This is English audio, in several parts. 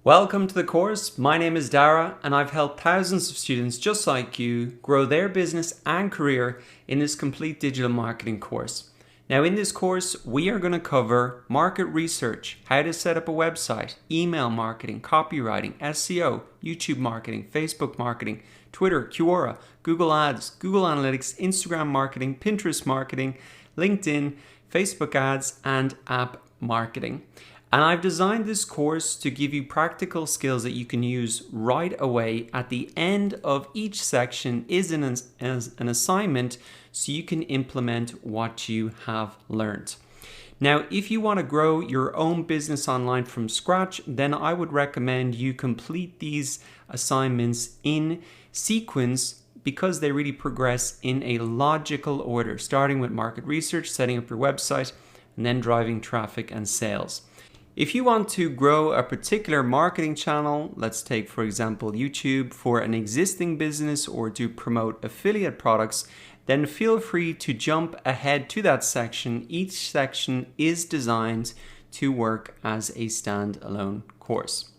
Welcome to the course. My name is Dara and I've helped thousands of students just like you grow their business and career in this complete digital marketing course. Now in this course, we are going to cover market research, how to set up a website, email marketing, copywriting, SEO, YouTube marketing, Facebook marketing, Twitter, Quora, Google Ads, Google Analytics, Instagram marketing, Pinterest marketing, LinkedIn, Facebook ads, and app marketing. And I've designed this course to give you practical skills that you can use right away. At the end of each section is an assignment so you can implement what you have learned. Now, if you want to grow your own business online from scratch, then I would recommend you complete these assignments in sequence because they really progress in a logical order, starting with market research, setting up your website, and then driving traffic and sales. If you want to grow a particular marketing channel, let's take for example YouTube for an existing business or to promote affiliate products, then feel free to jump ahead to that section. Each section is designed to work as a standalone course.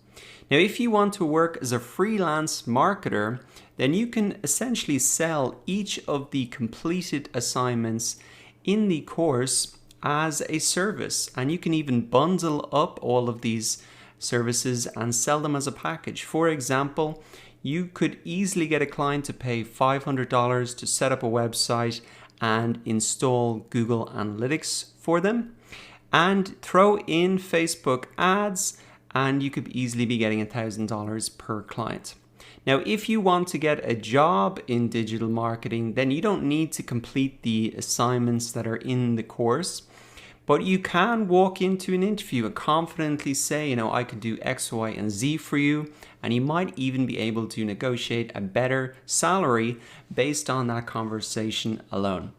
Now, if you want to work as a freelance marketer, then you can essentially sell each of the completed assignments in the course as a service, and you can even bundle up all of these services and sell them as a package. For example, you could easily get a client to pay $500 to set up a website and install Google Analytics for them and throw in Facebook ads, and you could easily be getting $1,000 per client. Now, if you want to get a job in digital marketing, then you don't need to complete the assignments that are in the course, but you can walk into an interview and confidently say, I can do X, Y, and Z for you, and you might even be able to negotiate a better salary based on that conversation alone.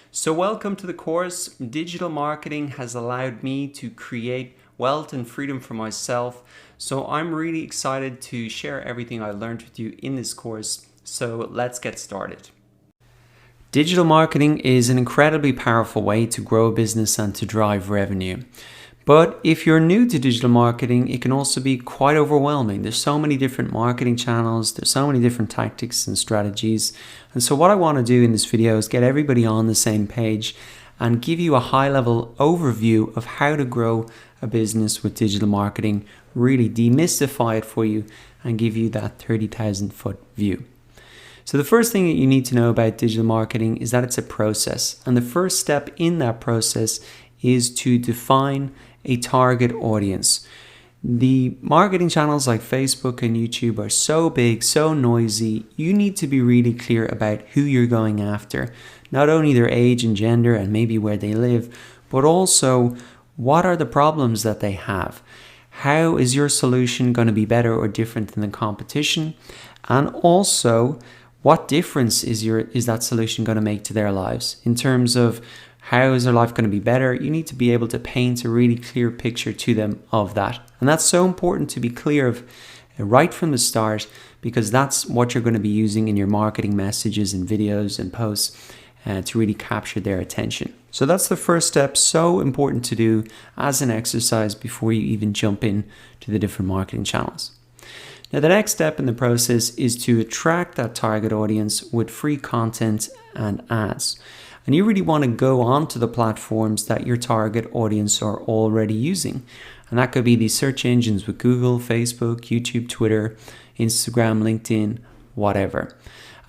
So welcome to the course. Digital marketing has allowed me to create wealth and freedom for myself. So I'm really excited to share everything I learned with you in this course. So let's get started. Digital marketing is an incredibly powerful way to grow a business and to drive revenue. But if you're new to digital marketing, it can also be quite overwhelming. There's so many different marketing channels, there's so many different tactics and strategies. And so what I want to do in this video is get everybody on the same page and give you a high-level overview of how to grow a business with digital marketing, really demystify it for you and give you that 30,000-foot view. So the first thing that you need to know about digital marketing is that it's a process. And the first step in that process is to define a target audience. The marketing channels like Facebook and YouTube are so big, so noisy. You need to be really clear about who you're going after. Not only their age and gender and maybe where they live, but also what are the problems that they have? How is your solution going to be better or different than the competition? And also, what difference is that solution going to make to their lives? In terms of how is their life going to be better, you need to be able to paint a really clear picture to them of that. And that's so important to be clear of right from the start, because that's what you're going to be using in your marketing messages and videos and posts to really capture their attention. So that's the first step, so important to do as an exercise before you even jump in to the different marketing channels. Now, the next step in the process is to attract that target audience with free content and ads. And you really want to go onto the platforms that your target audience are already using. And that could be these search engines with Google, Facebook, YouTube, Twitter, Instagram, LinkedIn, whatever.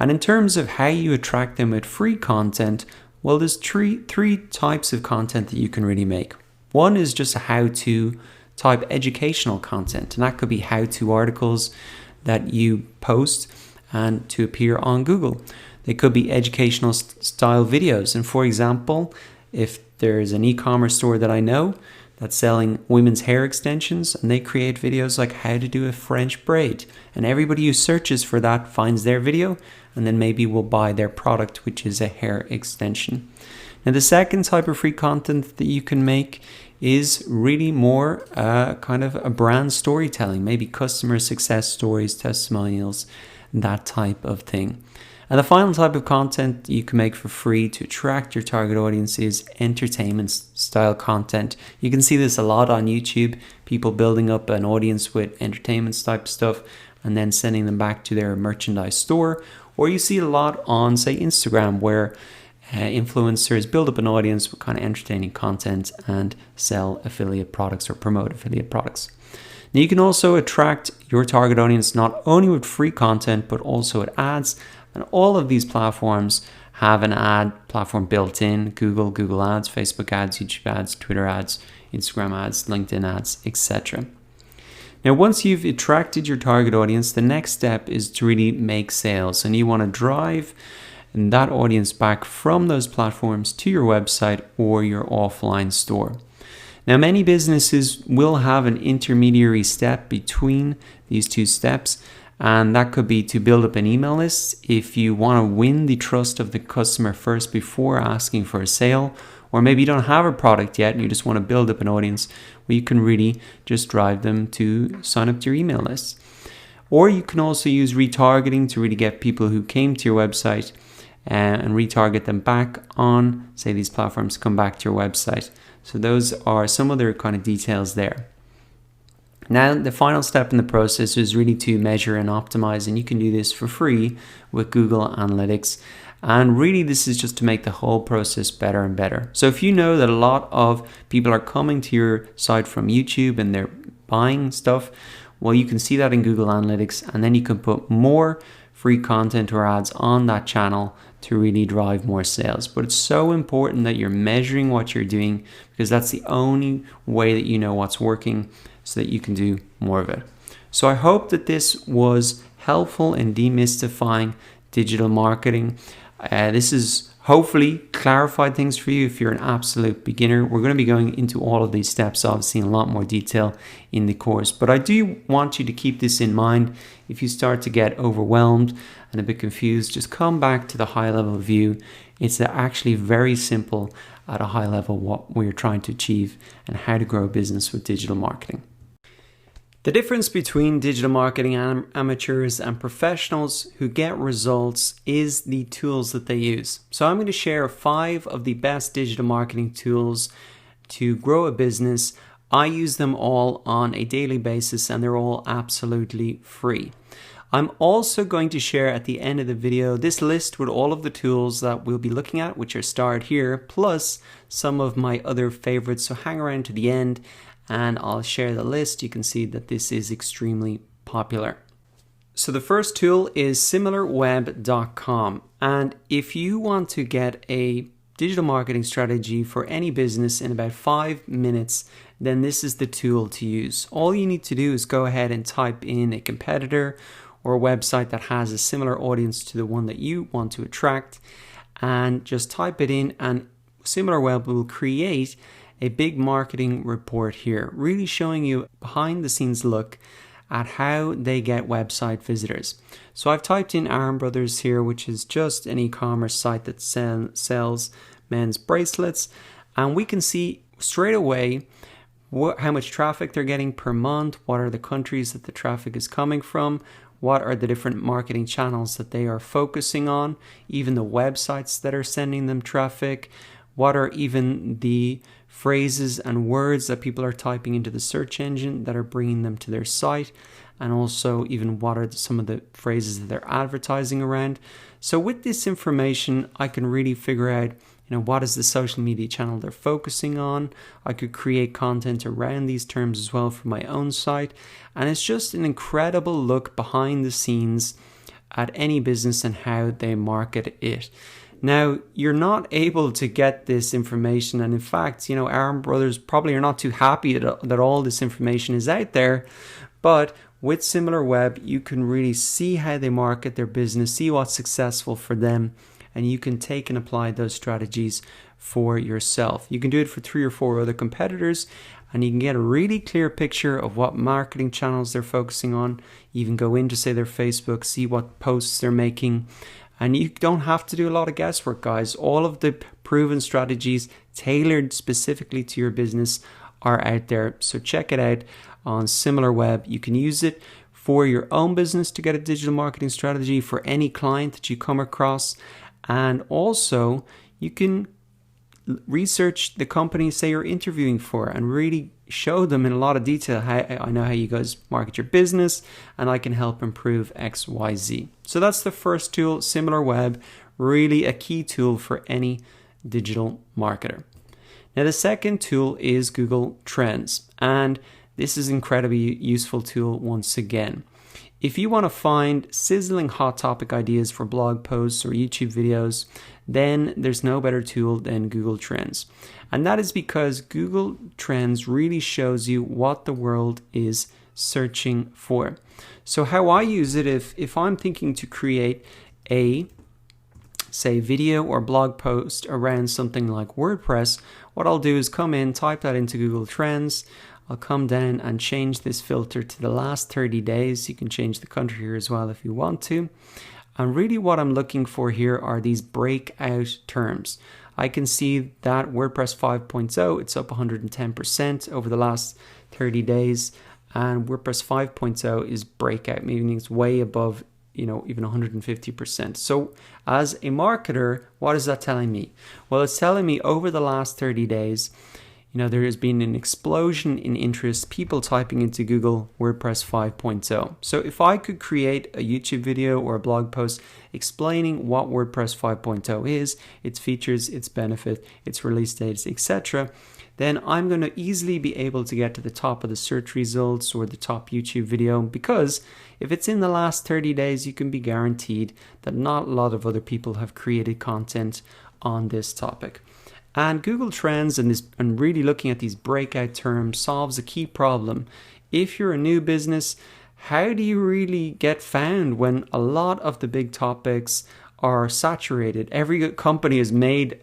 And in terms of how you attract them with free content, well, there's three types of content that you can really make. One is just a how-to type educational content, and that could be how-to articles that you post and to appear on Google. They could be educational style videos. And for example, if there's an e-commerce store that I know that's selling women's hair extensions, and they create videos like how to do a French braid, and everybody who searches for that finds their video and then maybe will buy their product, which is a hair extension. Now, the second type of free content that you can make is really more kind of a brand storytelling, maybe customer success stories, testimonials, that type of thing. And the final type of content you can make for free to attract your target audience is entertainment style content. You can see this a lot on YouTube, people building up an audience with entertainment type stuff and then sending them back to their merchandise store. Or you see a lot on, say, Instagram, where influencers build up an audience with kind of entertaining content and sell affiliate products or promote affiliate products. Now you can also attract your target audience not only with free content, but also with ads. And all of these platforms have an ad platform built in: Google Ads, Facebook ads, YouTube ads, Twitter ads, Instagram ads, LinkedIn ads, etc. Now, once you've attracted your target audience, the next step is to really make sales, and you want to drive that audience back from those platforms to your website or your offline store. Now, many businesses will have an intermediary step between these two steps, and that could be to build up an email list if you want to win the trust of the customer first before asking for a sale. Or maybe you don't have a product yet and you just want to build up an audience where you can really just drive them to sign up to your email list. Or you can also use retargeting to really get people who came to your website and retarget them back on, say, these platforms to come back to your website. So those are some other kind of details there. Now, the final step in the process is really to measure and optimize, and you can do this for free with Google Analytics. And really, this is just to make the whole process better and better. So if you know that a lot of people are coming to your site from YouTube and they're buying stuff, well, you can see that in Google Analytics, and then you can put more free content or ads on that channel to really drive more sales. But it's so important that you're measuring what you're doing, because that's the only way that you know what's working, so that you can do more of it. So I hope that this was helpful in demystifying digital marketing. This has hopefully clarified things for you if you're an absolute beginner. We're going to be going into all of these steps, obviously, in a lot more detail in the course. But I do want you to keep this in mind. If you start to get overwhelmed and a bit confused, just come back to the high level view. It's actually very simple at a high level what we're trying to achieve and how to grow a business with digital marketing. The difference between digital marketing amateurs and professionals who get results is the tools that they use. So I'm going to share 5 of the best digital marketing tools to grow a business. I use them all on a daily basis, and they're all absolutely free. I'm also going to share at the end of the video this list with all of the tools that we'll be looking at, which are starred here, plus some of my other favorites. So hang around to the end and I'll share the list. You can see that this is extremely popular. So the first tool is similarweb.com. And if you want to get a digital marketing strategy for any business in about 5 minutes, then this is the tool to use. All you need to do is go ahead and type in a competitor or a website that has a similar audience to the one that you want to attract, and just type it in, and SimilarWeb will create a big marketing report here, really showing you behind the scenes look at how they get website visitors. So I've typed in Aaron Brothers here, which is just an e-commerce site that sells men's bracelets, and we can see straight away how much traffic they're getting per month, what are the countries that the traffic is coming from, what are the different marketing channels that they are focusing on, even the websites that are sending them traffic, what are even the phrases and words that people are typing into the search engine that are bringing them to their site, and also even what are some of the phrases that they're advertising around. So with this information, I can really figure out, what is the social media channel they're focusing on. I could create content around these terms as well for my own site. And it's just an incredible look behind the scenes at any business and how they market it. Now, you're not able to get this information, and in fact, Aaron Brothers probably are not too happy that all this information is out there, but with SimilarWeb, you can really see how they market their business, see what's successful for them, and you can take and apply those strategies for yourself. You can do it for 3 or 4 other competitors, and you can get a really clear picture of what marketing channels they're focusing on. Even go into, say, their Facebook, see what posts they're making. And you don't have to do a lot of guesswork, guys. All of the proven strategies tailored specifically to your business are out there. So check it out on SimilarWeb. You can use it for your own business to get a digital marketing strategy for any client that you come across. And also you can research the company, say you're interviewing for, and really show them in a lot of detail, I know how you guys market your business and I can help improve XYZ. So that's the first tool, SimilarWeb, really a key tool for any digital marketer. Now the second tool is Google Trends, and this is an incredibly useful tool once again. If you want to find sizzling hot topic ideas for blog posts or YouTube videos, then there's no better tool than Google Trends. And that is because Google Trends really shows you what the world is searching for. So how I use it, if I'm thinking to create a, say, video or blog post around something like WordPress, what I'll do is come in, type that into Google Trends. I'll come down and change this filter to the last 30 days. You can change the country here as well if you want to. And really what I'm looking for here are these breakout terms. I can see that WordPress 5.0, it's up 110% over the last 30 days. And WordPress 5.0 is breakout, meaning it's way above, even 150%. So as a marketer, what is that telling me? Well, it's telling me over the last 30 days, there has been an explosion in interest, people typing into Google WordPress 5.0. So if I could create a YouTube video or a blog post explaining what WordPress 5.0 is, its features, its benefit, its release dates, etc., then I'm going to easily be able to get to the top of the search results or the top YouTube video, because if it's in the last 30 days, you can be guaranteed that not a lot of other people have created content on this topic. And Google Trends and really looking at these breakout terms solves a key problem. If you're a new business, how do you really get found when a lot of the big topics are saturated? Every company has made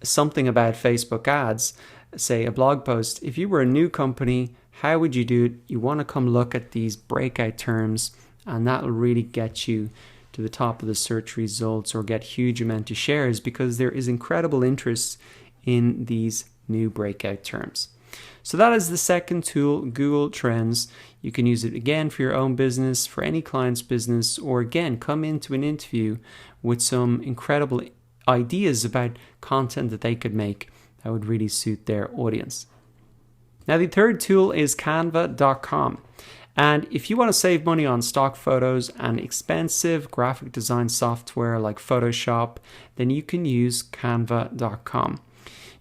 something about Facebook ads, say a blog post. If you were a new company, how would you do it? You want to come look at these breakout terms, and that will really get you to the top of the search results or get huge amount of shares, because there is incredible interest in these new breakout terms. So that is the second tool, Google Trends. You can use it again for your own business, for any client's business, or again, come into an interview with some incredible ideas about content that they could make that would really suit their audience. Now the third tool is canva.com. And if you want to save money on stock photos and expensive graphic design software like Photoshop, then you can use canva.com.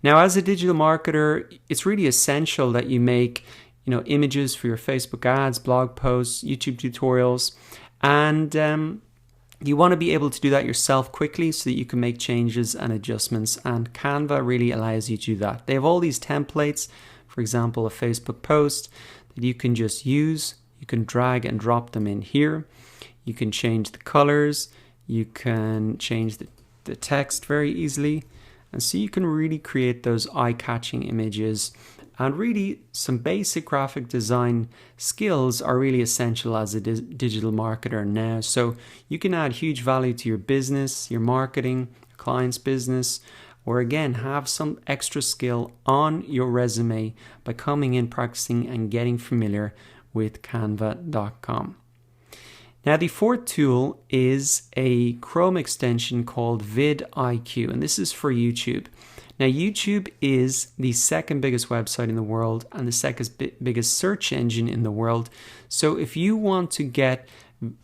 Now, as a digital marketer, it's really essential that you make, images for your Facebook ads, blog posts, YouTube tutorials, and you want to be able to do that yourself quickly so that you can make changes and adjustments. And Canva really allows you to do that. They have all these templates, for example, a Facebook post that you can just use. You can drag and drop them in here. You can change the colors. You can change the text very easily. And so you can really create those eye-catching images. And really, some basic graphic design skills are really essential as a digital marketer now. So you can add huge value to your business, your marketing, your client's business, or again, have some extra skill on your resume by coming in, practicing, and getting familiar with canva.com. Now, the fourth tool is a Chrome extension called vidIQ, and this is for YouTube. Now, YouTube is the second biggest website in the world and the second biggest search engine in the world. So if you want to get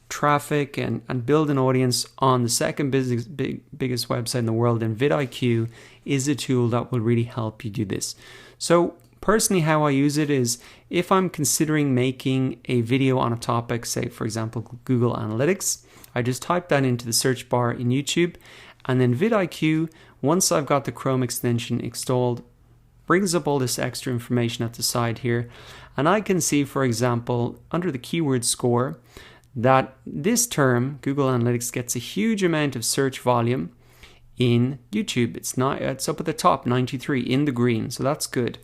traffic and build an audience on the second biggest website in the world, then vidIQ is a tool that will really help you do this. So personally, how I use it is if I'm considering making a video on a topic, say for example Google Analytics, I just type that into the search bar in YouTube, and then vidIQ, once I've got the Chrome extension installed, brings up all this extra information at the side here, and I can see, for example, under the keyword score, that this term, Google Analytics, gets a huge amount of search volume in YouTube. It's up at the top, 93 in the green, so that's good.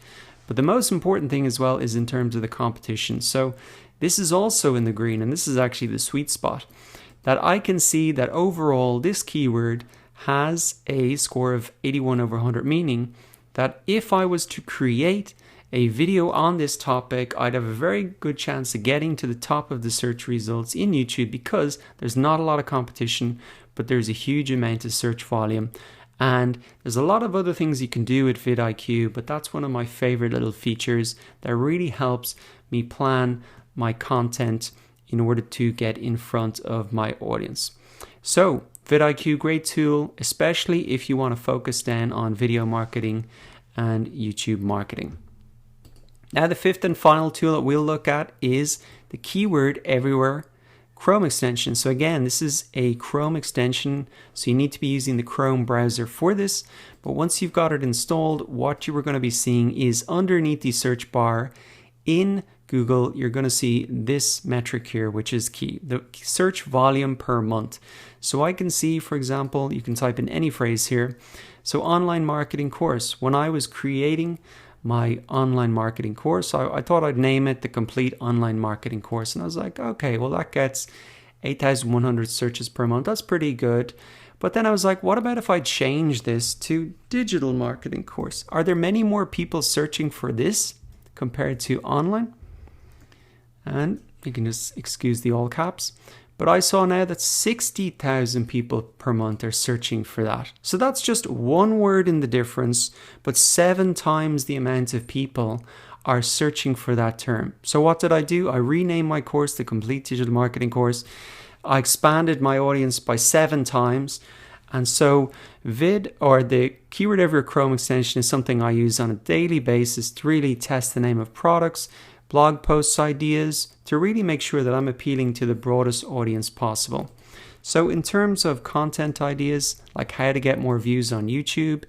But the most important thing as well is in terms of the competition. So this is also in the green, and this is actually the sweet spot, that I can see that overall this keyword has a score of 81 over 100, meaning that if I was to create a video on this topic, I'd have a very good chance of getting to the top of the search results in YouTube, because there's not a lot of competition, but there's a huge amount of search volume. And there's a lot of other things you can do with vidIQ, but that's one of my favorite little features that really helps me plan my content in order to get in front of my audience. So vidIQ, great tool, especially if you want to focus then on video marketing and YouTube marketing. Now the fifth and final tool that we'll look at is the Keyword Everywhere Chrome extension. So again, this is a Chrome extension, so you need to be using the Chrome browser for this. But once you've got it installed, what you are going to be seeing is underneath the search bar in Google, you're going to see this metric here, which is key, the search volume per month. So I can see, for example, you can type in any phrase here. So online marketing course. When I was creating my online marketing course, I thought I'd name it the Complete Online Marketing Course. And I was like, okay, well that gets 8,100 searches per month. That's pretty good. But then I was like, what about if I change this to Digital Marketing Course? Are there many more people searching for this compared to online? And you can just excuse the all caps. But I saw now that 60,000 people per month are searching for that. So that's just one word in the difference, but 7 times the amount of people are searching for that term. So what did I do? I renamed my course the Complete Digital Marketing Course. I expanded my audience by 7 times. And so the Keyword Everywhere Chrome extension is something I use on a daily basis to really test the name of products, blog posts, ideas, to really make sure that I'm appealing to the broadest audience possible. So in terms of content ideas, like how to get more views on YouTube,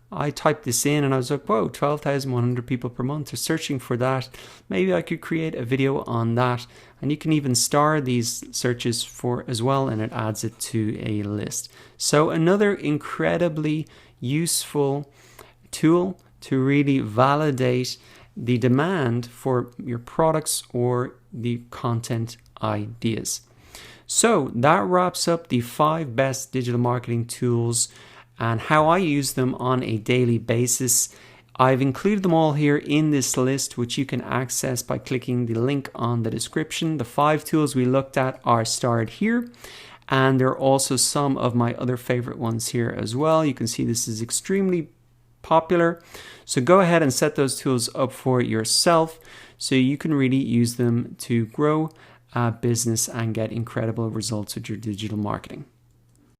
I typed this in and I was like, whoa, 12,100 people per month are searching for that. Maybe I could create a video on that. And you can even star these searches for as well, and it adds it to a list. So another incredibly useful tool to really validate the demand for your products or the content ideas. So that wraps up the 5 best digital marketing tools and how I use them on a daily basis. I've included them all here in this list, which you can access by clicking the link on the description. The 5 tools we looked at are starred here, and there are also some of my other favorite ones here as well. You can see this is extremely popular. So go ahead and set those tools up for yourself so you can really use them to grow a business and get incredible results with your digital marketing.